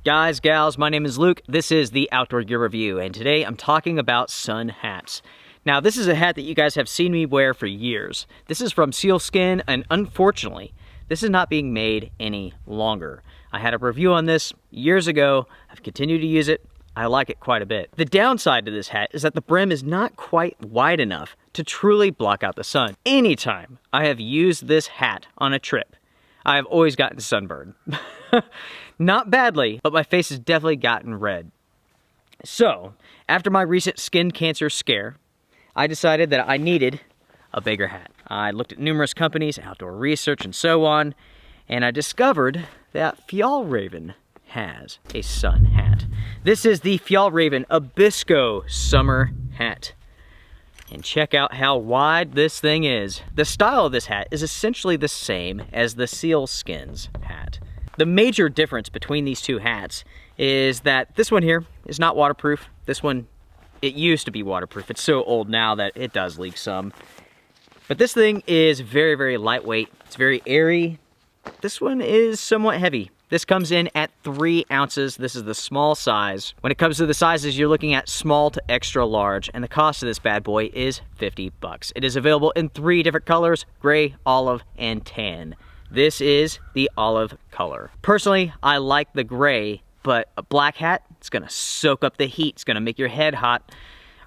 Guys, gals, my name is Luke. This is the Outdoor Gear Review, and today I'm talking about sun hats. Now, this is a hat that you guys have seen me wear for years. This is from sealskin, and unfortunately, this is not being made any longer. I had a review on this years ago. I've continued to use it. I like it quite a bit. The downside to this hat is that the brim is not quite wide enough to truly block out the sun. Anytime I have used this hat on a trip, I have always gotten sunburned. Not badly, but my face has definitely gotten red. So, after my recent skin cancer scare, I decided that I needed a bigger hat. I looked at numerous companies, outdoor research, and so on, and I discovered that Fjallraven has a sun hat. This is the Fjallraven Abisko Summer Hat. And check out how wide this thing is. The style of this hat is essentially the same as the sealskin's hat. The major difference between these two hats is that this one here is not waterproof. This one, it used to be waterproof. It's so old now that it does leak some. But this thing is very, very lightweight. It's very airy. This one is somewhat heavy. This comes in at 3 ounces. This is the small size. When it comes to the sizes, you're looking at small to extra large, and the cost of this bad boy is 50 bucks. It is available in 3 different colors: gray, olive, and tan. This is the olive color. Personally, I like the gray, but a black hat, it's gonna soak up the heat. It's gonna make your head hot.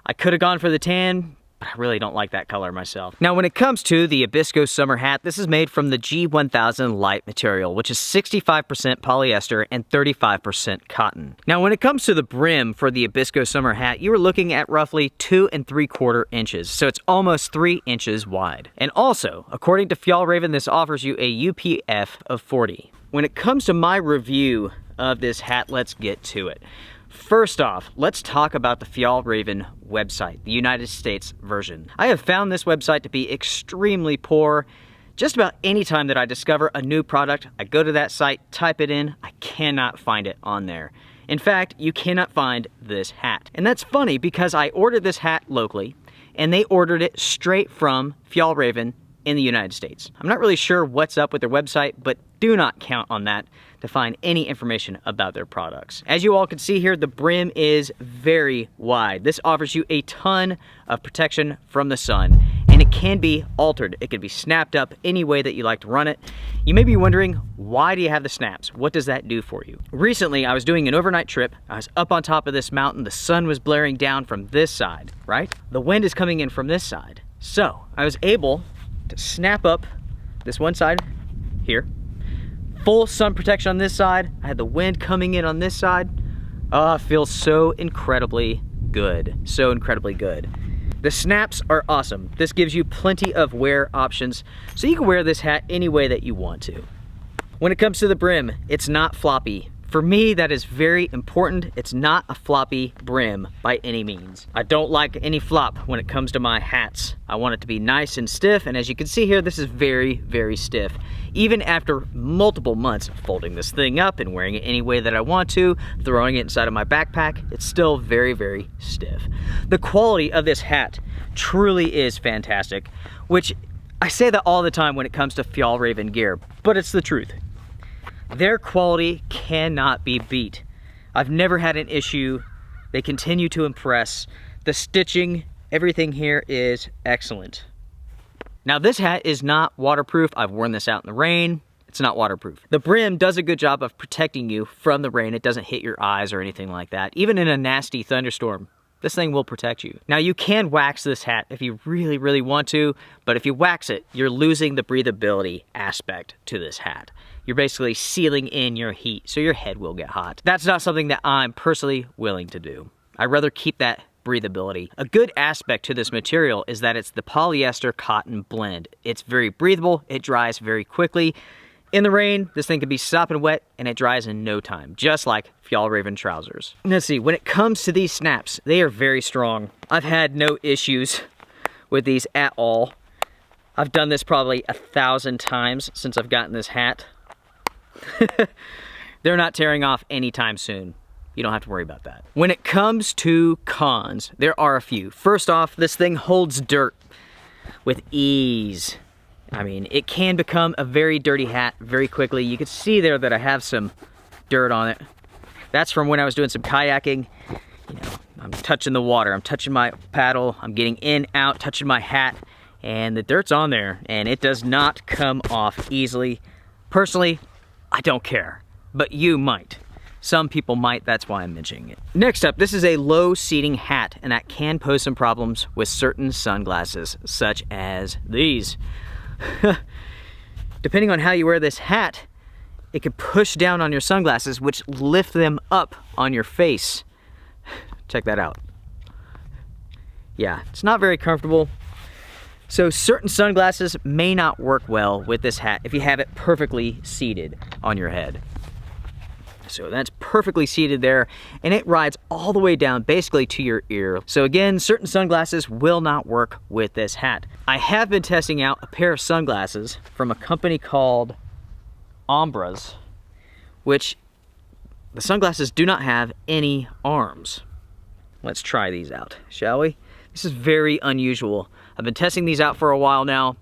I could have gone for the tan, but I really don't like that color myself. Now, when it comes to the Abisko Summer Hat, this is made from the G1000 Lite material, which is 65% polyester and 35% cotton. Now, when it comes to the brim for the Abisko Summer Hat, you are looking at roughly 2 3/4 inches, so it's almost 3 inches wide. And also, according to Fjallraven, this offers you a UPF of 40. When it comes to my review of this hat, let's get to it. First off, let's talk about the Fjallraven website, the United States version. I have found this website to be extremely poor. Just about any time that I discover a new product, I go to that site, type it in, I cannot find it on there. In fact, you cannot find this hat. And that's funny because I ordered this hat locally, and they ordered it straight from Fjallraven in the United States. I'm not really sure what's up with their website, but do not count on that to find any information about their products. As you all can see here, the brim is very wide. This offers you a ton of protection from the sun, and it can be altered. It can be snapped up any way that you like to run it. You may be wondering, why do you have the snaps? What does that do for you? Recently, I was doing an overnight trip. I was up on top of this mountain. The sun was blaring down from this side, right? The wind is coming in from this side. So I was able to snap up this one side here. Full sun protection on this side. I had the wind coming in on this side. Oh, it feels so incredibly good. So incredibly good. The snaps are awesome. This gives you plenty of wear options, so you can wear this hat any way that you want to. When it comes to the brim, it's not floppy. For me, that is very important. It's not a floppy brim by any means. I don't like any flop when it comes to my hats. I want it to be nice and stiff, and as you can see here, this is very, very stiff. Even after multiple months of folding this thing up and wearing it any way that I want to, throwing it inside of my backpack, it's still very, very stiff. The quality of this hat truly is fantastic, which I say that all the time when it comes to Fjallraven gear, but it's the truth. Their quality cannot be beat. I've never had an issue. They continue to impress. The stitching, everything here is excellent. Now, this hat is not waterproof. I've worn this out in the rain. It's not waterproof. The brim does a good job of protecting you from the rain. It doesn't hit your eyes or anything like that. Even in a nasty thunderstorm, this thing will protect you. Now, you can wax this hat if you really, really want to, but if you wax it, you're losing the breathability aspect to this hat. You're basically sealing in your heat, so your head will get hot. That's not something that I'm personally willing to do. I'd rather keep that breathability. A good aspect to this material is that it's the polyester cotton blend. It's very breathable, it dries very quickly. In the rain, this thing can be sopping wet and it dries in no time, just like Fjallraven trousers. Let's see, when it comes to these snaps, they are very strong. I've had no issues with these at all. I've done this probably 1,000 times since I've gotten this hat. They're not tearing off anytime soon. You don't have to worry about that. When it comes to cons, there are a few. First off, this thing holds dirt with ease. I mean, it can become a very dirty hat very quickly. You can see there that I have some dirt on it. That's from when I was doing some kayaking. You know, I'm touching the water, I'm touching my paddle, I'm getting in, out, touching my hat, and the dirt's on there, and it does not come off easily. Personally, I don't care, but you might. Some people might, that's why I'm mentioning it. Next up, this is a low seating hat, and that can pose some problems with certain sunglasses, such as these. Depending on how you wear this hat, it can push down on your sunglasses, which lift them up on your face. Check that out. Yeah, it's not very comfortable. So certain sunglasses may not work well with this hat if you have it perfectly seated on your head. So that's perfectly seated there, and it rides all the way down basically to your ear. So again, certain sunglasses will not work with this hat. I have been testing out a pair of sunglasses from a company called Ombras, which the sunglasses do not have any arms. Let's try these out, shall we? This is very unusual. I've been testing these out for a while now.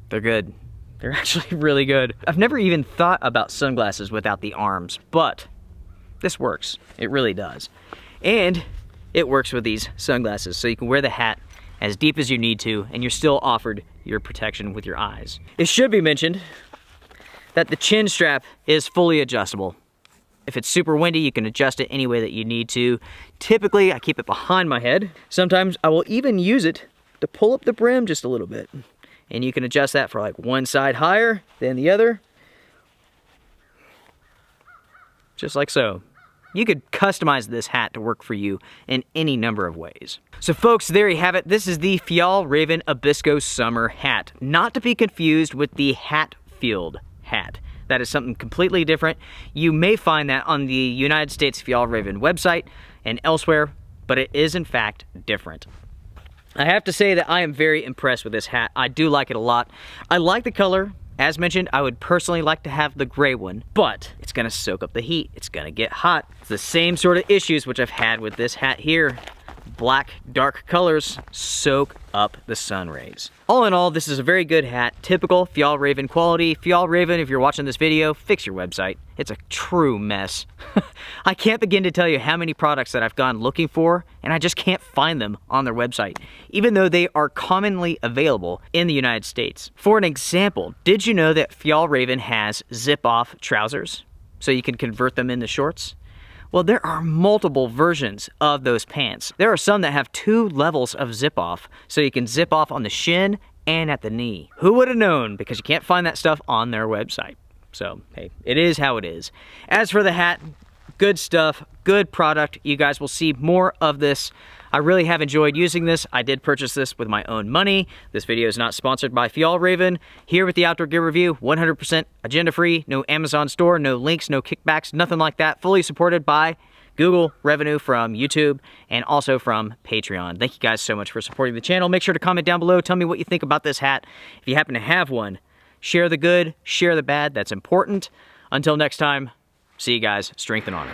They're good. They're actually really good. I've never even thought about sunglasses without the arms, but this works. It really does. And it works with these sunglasses, so you can wear the hat as deep as you need to, and you're still offered your protection with your eyes. It should be mentioned that the chin strap is fully adjustable. If it's super windy, you can adjust it any way that you need to. Typically, I keep it behind my head. Sometimes I will even use it to pull up the brim just a little bit. And you can adjust that for like one side higher than the other. Just like so. You could customize this hat to work for you in any number of ways. So folks, there you have it. This is the Fjallraven Abisko Summer Hat. Not to be confused with the Hatfield hat. That is something completely different. You may find that on the United States Fjallraven website and elsewhere, but it is in fact different. I have to say that I am very impressed with this hat. I do like it a lot. I like the color. As mentioned, I would personally like to have the gray one, but it's gonna soak up the heat. It's gonna get hot. It's the same sort of issues which I've had with this hat here. Black, dark colors soak up the sun rays. All in all, this is a very good hat. Typical Fjallraven quality. Fjallraven, if you're watching this video, fix your website. It's a true mess. I can't begin to tell you how many products that I've gone looking for, and I just can't find them on their website, even though they are commonly available in the United States. For an example, did you know that Fjallraven has zip-off trousers? So you can convert them into shorts? Well, there are multiple versions of those pants. There are some that have 2 levels of zip off, so you can zip off on the shin and at the knee. Who would have known? Because you can't find that stuff on their website. So, hey, it is how it is. As for the hat, good stuff, good product. You guys will see more of this. I really have enjoyed using this. I did purchase this with my own money. This video is not sponsored by Fjallraven. Here with the Outdoor Gear Review, 100% agenda-free, no Amazon store, no links, no kickbacks, nothing like that. Fully supported by Google, revenue from YouTube, and also from Patreon. Thank you guys so much for supporting the channel. Make sure to comment down below. Tell me what you think about this hat. If you happen to have one, share the good, share the bad. That's important. Until next time, see you guys. Strength and honor.